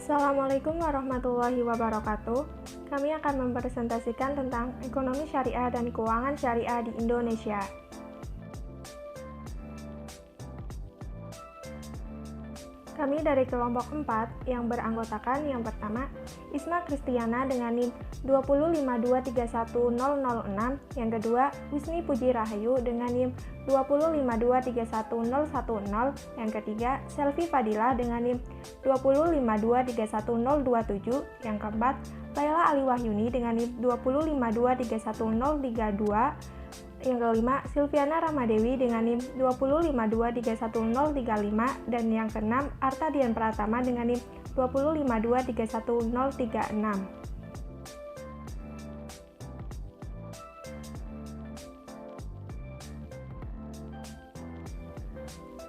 Assalamualaikum warahmatullahi wabarakatuh. Kami akan mempresentasikan tentang ekonomi syariah dan keuangan syariah di Indonesia. Kami dari kelompok 4 yang beranggotakan yang pertama, Isma Kristiana dengan NIM 205231006, yang kedua, Wisni Puji Rahayu dengan NIM 205231010, yang ketiga, Selvi Fadila dengan NIM 205231027, yang keempat, Laila Ali Wahyuni dengan NIM 205231032, yang kelima, Silviana Rahmadewi dengan NIM 205231035, dan yang keenam, Arta Dian Pratama dengan NIM 205231036.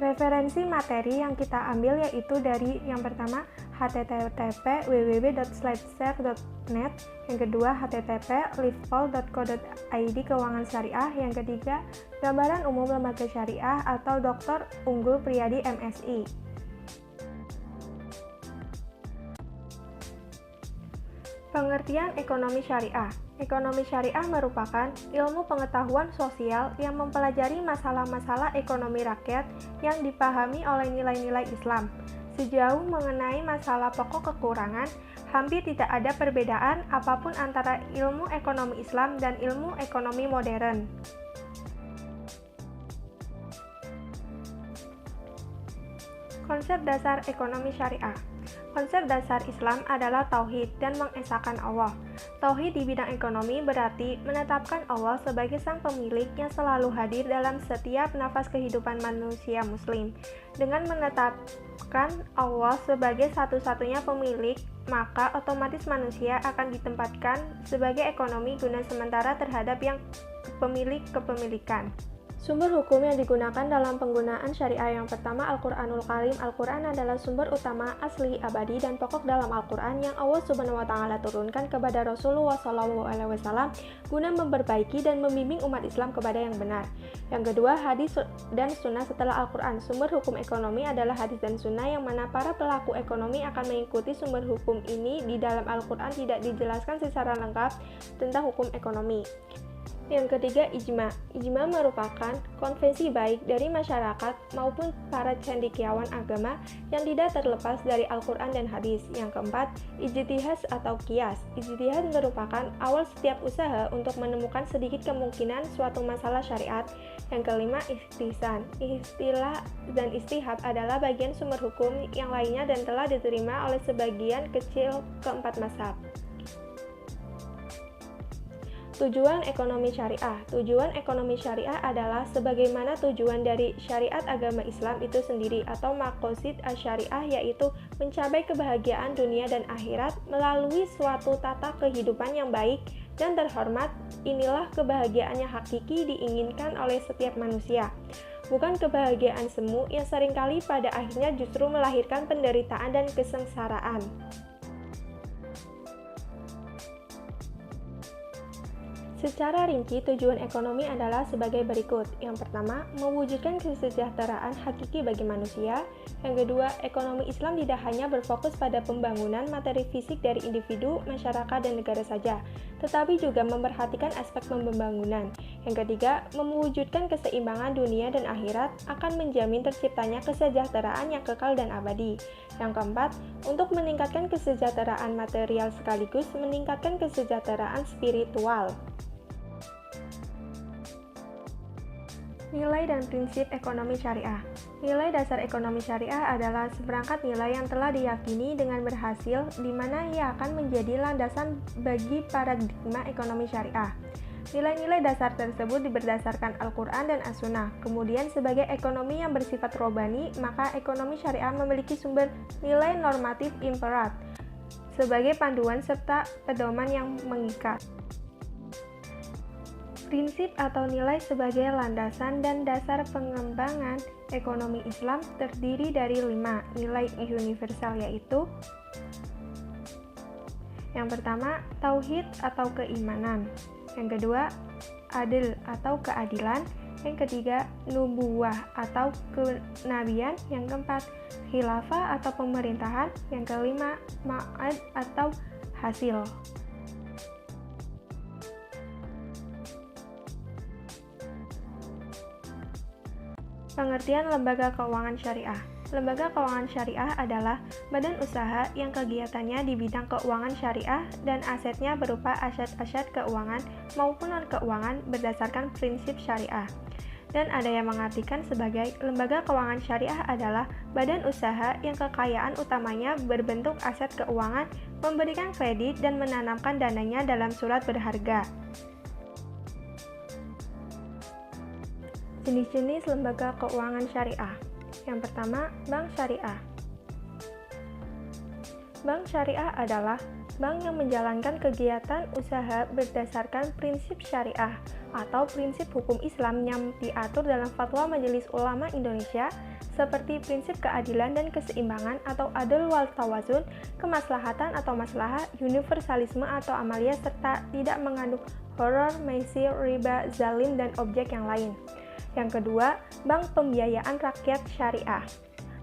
Referensi materi yang kita ambil yaitu dari yang pertama http www.slideshare.net, yang kedua http livepol.co.id keuangan syariah, yang ketiga gambaran umum lembaga syariah atau Dr. Unggul Priyadi MSI. Pengertian ekonomi syariah. Ekonomi syariah merupakan ilmu pengetahuan sosial yang mempelajari masalah-masalah ekonomi rakyat yang dipahami oleh nilai-nilai Islam. Sejauh mengenai masalah pokok kekurangan, hampir tidak ada perbedaan apapun antara ilmu ekonomi Islam dan ilmu ekonomi modern. Konsep dasar ekonomi syariah. Konsep dasar Islam adalah tauhid dan mengesahkan Allah. Tauhid di bidang ekonomi berarti menetapkan Allah sebagai sang pemilik yang selalu hadir dalam setiap nafas kehidupan manusia muslim. Dengan menetapkan Allah sebagai satu-satunya pemilik, maka otomatis manusia akan ditempatkan sebagai ekonomi guna sementara terhadap yang pemilik kepemilikan. Sumber hukum yang digunakan dalam penggunaan syariah yang pertama Al-Quranul Karim. Al-Quran adalah sumber utama, asli, abadi, dan pokok dalam Al-Quran yang Allah Subhanahu wa Ta'ala turunkan kepada Rasulullah SAW guna memperbaiki dan membimbing umat Islam kepada yang benar. Yang kedua, hadis dan sunnah setelah Al-Quran. Sumber hukum ekonomi adalah hadis dan sunnah yang mana para pelaku ekonomi akan mengikuti sumber hukum ini. Di dalam Al-Quran tidak dijelaskan secara lengkap tentang hukum ekonomi. Yang ketiga, ijma. Ijma merupakan konvensi baik dari masyarakat maupun para cendekiawan agama yang tidak terlepas dari Al-Quran dan hadis. Yang keempat, ijtihad atau qiyas. Ijtihad merupakan awal setiap usaha untuk menemukan sedikit kemungkinan suatu masalah syariat. Yang kelima, istihsan. Istilah dan istihad adalah bagian sumber hukum yang lainnya dan telah diterima oleh sebagian kecil keempat mazhab. Tujuan ekonomi syariah. Tujuan ekonomi syariah adalah sebagaimana tujuan dari syariat agama Islam itu sendiri atau maqasid asy-syariah, yaitu mencapai kebahagiaan dunia dan akhirat melalui suatu tata kehidupan yang baik dan terhormat. Inilah kebahagiaan yang hakiki diinginkan oleh setiap manusia. Bukan kebahagiaan semu yang seringkali pada akhirnya justru melahirkan penderitaan dan kesengsaraan. Secara rinci, tujuan ekonomi adalah sebagai berikut. Yang pertama, mewujudkan kesejahteraan hakiki bagi manusia. Yang kedua, ekonomi Islam tidak hanya berfokus pada pembangunan materi fisik dari individu, masyarakat, dan negara saja, tetapi juga memperhatikan aspek pembangunan. Yang ketiga, mewujudkan keseimbangan dunia dan akhirat akan menjamin terciptanya kesejahteraan yang kekal dan abadi. Yang keempat, untuk meningkatkan kesejahteraan material sekaligus meningkatkan kesejahteraan spiritual. Nilai dan prinsip ekonomi syariah. Nilai dasar ekonomi syariah adalah seperangkat nilai yang telah diyakini dengan berhasil, di mana ia akan menjadi landasan bagi paradigma ekonomi syariah. Nilai-nilai dasar tersebut berdasarkan Al-Quran dan As-Sunnah. Kemudian sebagai ekonomi yang bersifat robani, maka ekonomi syariah memiliki sumber nilai normatif imperat sebagai panduan serta pedoman yang mengikat. Prinsip atau nilai sebagai landasan dan dasar pengembangan ekonomi Islam terdiri dari 5 nilai universal, yaitu yang pertama, tauhid atau keimanan. Yang kedua, adil atau keadilan. Yang ketiga, nubuwah atau kenabian. Yang keempat, khilafah atau pemerintahan. Yang kelima, ma'ad atau hasil. Pengertian lembaga keuangan syariah. Lembaga keuangan syariah adalah badan usaha yang kegiatannya di bidang keuangan syariah dan asetnya berupa aset-aset keuangan maupun non-keuangan berdasarkan prinsip syariah. Dan ada yang mengartikan sebagai lembaga keuangan syariah adalah badan usaha yang kekayaan utamanya berbentuk aset keuangan, memberikan kredit dan menanamkan dananya dalam surat berharga. Jenis-jenis lembaga keuangan syariah. Yang pertama, bank syariah. Bank syariah adalah bank yang menjalankan kegiatan usaha berdasarkan prinsip syariah atau prinsip hukum Islam yang diatur dalam Fatwa Majelis Ulama Indonesia seperti prinsip keadilan dan keseimbangan atau adl wal tawazun, kemaslahatan atau maslahah, universalisme atau amaliyah, serta tidak mengandung horor, maisir, riba, zalim, dan objek yang lain. Yang kedua, bank pembiayaan rakyat syariah.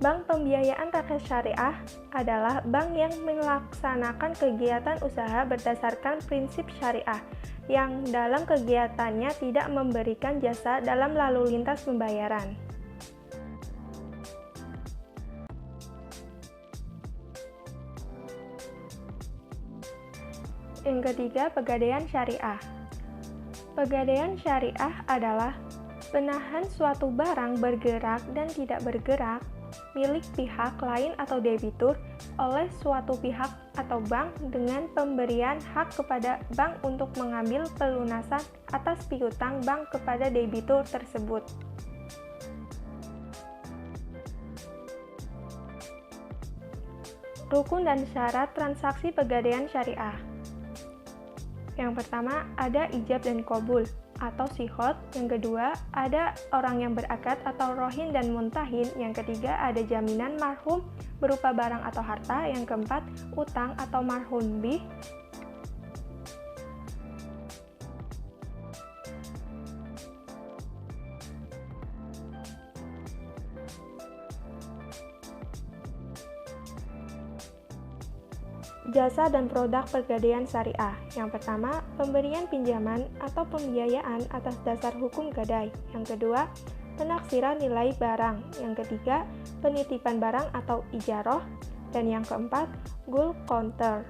Bank pembiayaan rakyat syariah adalah bank yang melaksanakan kegiatan usaha berdasarkan prinsip syariah, yang dalam kegiatannya tidak memberikan jasa dalam lalu lintas pembayaran. Yang ketiga, pegadaian syariah. Pegadaian syariah adalah penahan suatu barang bergerak dan tidak bergerak milik pihak lain atau debitur oleh suatu pihak atau bank dengan pemberian hak kepada bank untuk mengambil pelunasan atas piutang bank kepada debitur tersebut. Rukun dan syarat transaksi pegadaian syariah. Yang pertama, ada ijab dan qabul atau sihot. Yang kedua, ada orang yang berakad atau rohin dan muntahin. Yang ketiga, ada jaminan marhum berupa barang atau harta. Yang keempat, utang atau marhum bih. Jasa dan produk pegadaian syariah. Yang pertama, pemberian pinjaman atau pembiayaan atas dasar hukum gadai. Yang kedua, penaksiran nilai barang. Yang ketiga, penitipan barang atau ijaroh. Dan yang keempat, gul counter.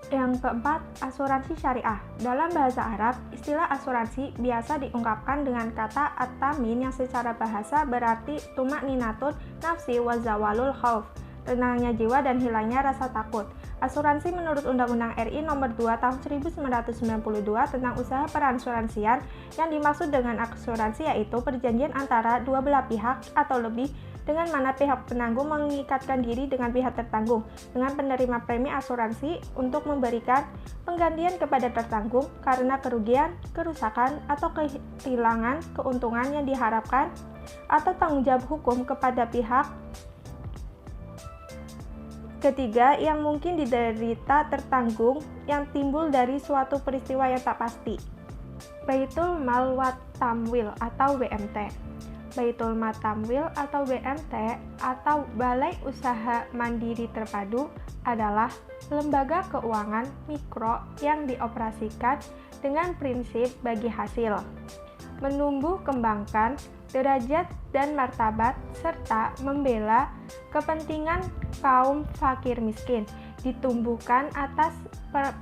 Yang keempat, asuransi syariah. Dalam bahasa Arab, istilah asuransi biasa diungkapkan dengan kata at-tamin yang secara bahasa berarti tumak-ninatun nafsi wa zawalul khauf, tenangnya jiwa dan hilangnya rasa takut. Asuransi menurut Undang-Undang RI Nomor 2 Tahun 1992 tentang usaha perasuransian, yang dimaksud dengan asuransi yaitu perjanjian antara dua belah pihak atau lebih dengan mana pihak penanggung mengikatkan diri dengan pihak tertanggung dengan penerima premi asuransi untuk memberikan penggantian kepada tertanggung karena kerugian, kerusakan, atau kehilangan keuntungan yang diharapkan atau tanggung jawab hukum kepada pihak ketiga yang mungkin diderita tertanggung yang timbul dari suatu peristiwa yang tak pasti. Baitul Mal wa Tamwil atau BMT. Baitul Mal Tamwil atau BMT atau Balai Usaha Mandiri Terpadu adalah lembaga keuangan mikro yang dioperasikan dengan prinsip bagi hasil, menumbuh kembangkan derajat dan martabat, serta membela kepentingan kaum fakir miskin, ditumbuhkan atas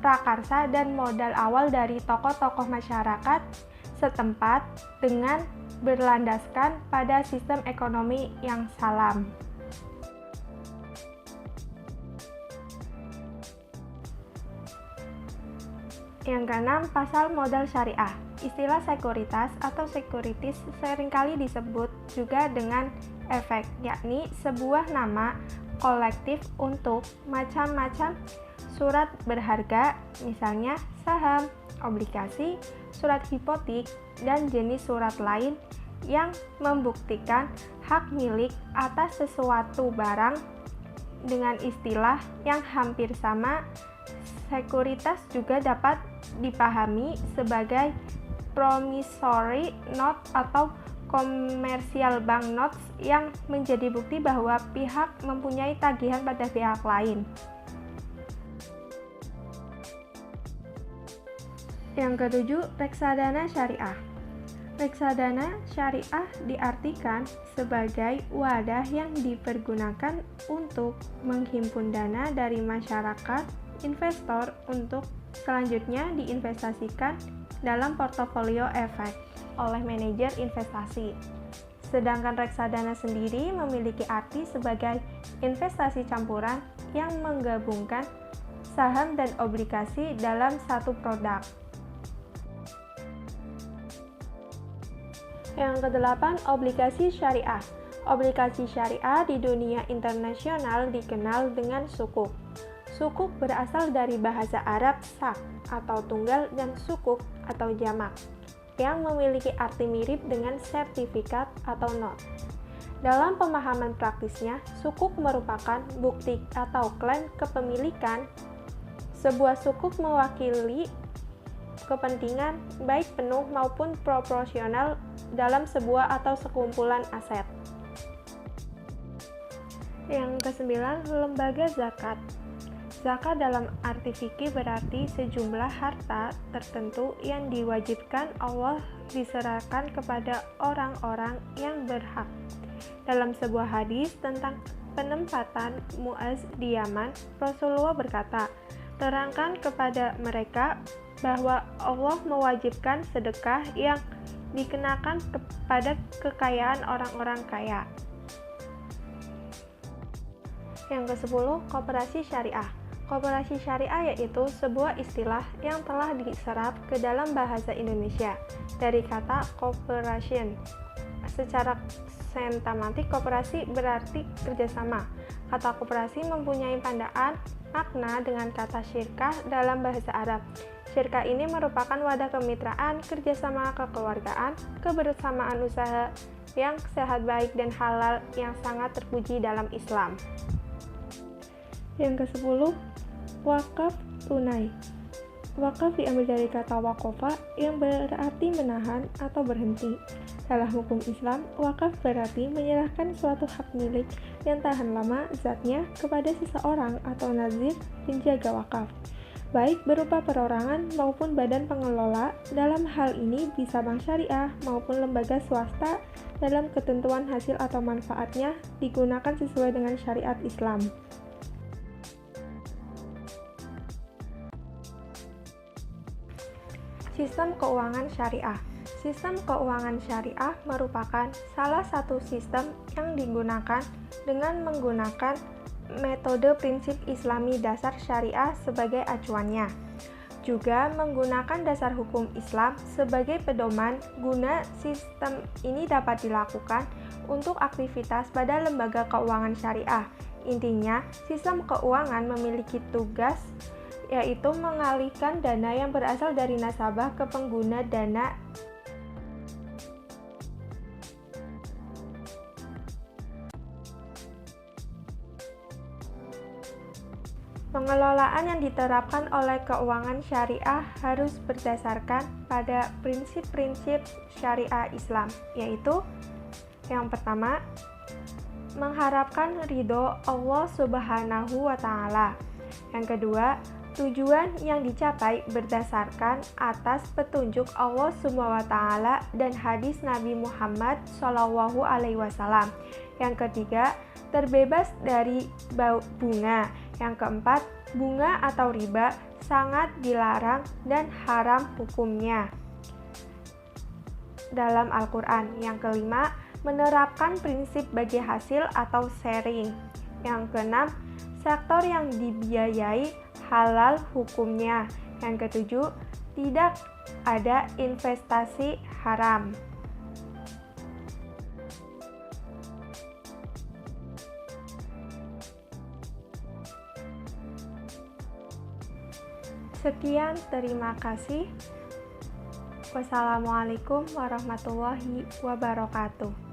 prakarsa dan modal awal dari tokoh-tokoh masyarakat setempat dengan berlandaskan pada sistem ekonomi yang salam. Yang keenam, pasal modal syariah. Istilah sekuritas atau sekuritis seringkali disebut juga dengan efek, yakni sebuah nama kolektif untuk macam-macam surat berharga, misalnya saham, obligasi, surat hipotek, dan jenis surat lain yang membuktikan hak milik atas sesuatu barang dengan istilah yang hampir sama. Sekuritas juga dapat dipahami sebagai promissory note atau commercial bank notes yang menjadi bukti bahwa pihak mempunyai tagihan pada pihak lain. Yang ketujuh, reksadana syariah. Reksadana syariah diartikan sebagai wadah yang dipergunakan untuk menghimpun dana dari masyarakat investor untuk selanjutnya diinvestasikan dalam portofolio efek oleh manajer investasi. Sedangkan reksadana sendiri memiliki arti sebagai investasi campuran yang menggabungkan saham dan obligasi dalam satu produk. Yang kedelapan, obligasi syariah. Obligasi syariah di dunia internasional dikenal dengan sukuk. Sukuk berasal dari bahasa Arab sak atau tunggal dan sukuk atau jamak yang memiliki arti mirip dengan sertifikat atau not. Dalam pemahaman praktisnya, sukuk merupakan bukti atau klaim kepemilikan. Sebuah sukuk mewakili kepentingan baik penuh maupun proporsional dalam sebuah atau sekumpulan aset. Yang kesembilan, lembaga zakat. Zakat dalam arti fikih berarti sejumlah harta tertentu yang diwajibkan Allah diserahkan kepada orang-orang yang berhak. Dalam sebuah hadis tentang penempatan Mu'adz di Yaman, Rasulullah berkata, "Terangkan kepada mereka bahwa Allah mewajibkan sedekah yang dikenakan kepada kekayaan orang-orang kaya." Yang ke-10, koperasi syariah. Koperasi syariah yaitu sebuah istilah yang telah diserap ke dalam bahasa Indonesia dari kata cooperation. Secara semantik, koperasi berarti kerjasama. Kata koperasi mempunyai pandaan makna dengan kata syirkah dalam bahasa Arab. Syirkah ini merupakan wadah kemitraan, kerjasama kekeluargaan, kebersamaan usaha yang sehat, baik, dan halal yang sangat terpuji dalam Islam. Yang ke-10, wakaf tunai. Wakaf diambil dari kata wakofa yang berarti menahan atau berhenti. Dalam hukum Islam, wakaf berarti menyerahkan suatu hak milik yang tahan lama zatnya kepada seseorang atau nazir penjaga wakaf, baik berupa perorangan maupun badan pengelola. Dalam hal ini bisa bank syariah maupun lembaga swasta dalam ketentuan hasil atau manfaatnya digunakan sesuai dengan syariat Islam. Sistem keuangan syariah. Sistem keuangan syariah merupakan salah satu sistem yang digunakan dengan menggunakan metode prinsip Islami dasar syariah sebagai acuannya. Juga menggunakan dasar hukum Islam sebagai pedoman guna sistem ini dapat dilakukan untuk aktivitas pada lembaga keuangan syariah. Intinya, sistem keuangan memiliki tugas yaitu mengalihkan dana yang berasal dari nasabah ke pengguna dana. Pengelolaan yang diterapkan oleh keuangan syariah harus berdasarkan pada prinsip-prinsip syariah Islam, yaitu yang pertama, mengharapkan ridho Allah Subhanahu wa Ta'ala. Yang kedua, tujuan yang dicapai berdasarkan atas petunjuk Allah Subhanahu wa Ta'ala dan hadis Nabi Muhammad SAW. Yang ketiga, terbebas dari bunga. Yang keempat, bunga atau riba sangat dilarang dan haram hukumnya dalam Al-Quran. Yang kelima, menerapkan prinsip bagi hasil atau sharing. Yang keenam, sektor yang dibiayai halal hukumnya. Yang ketujuh, tidak ada investasi haram. Sekian, terima kasih. Wassalamualaikum warahmatullahi wabarakatuh.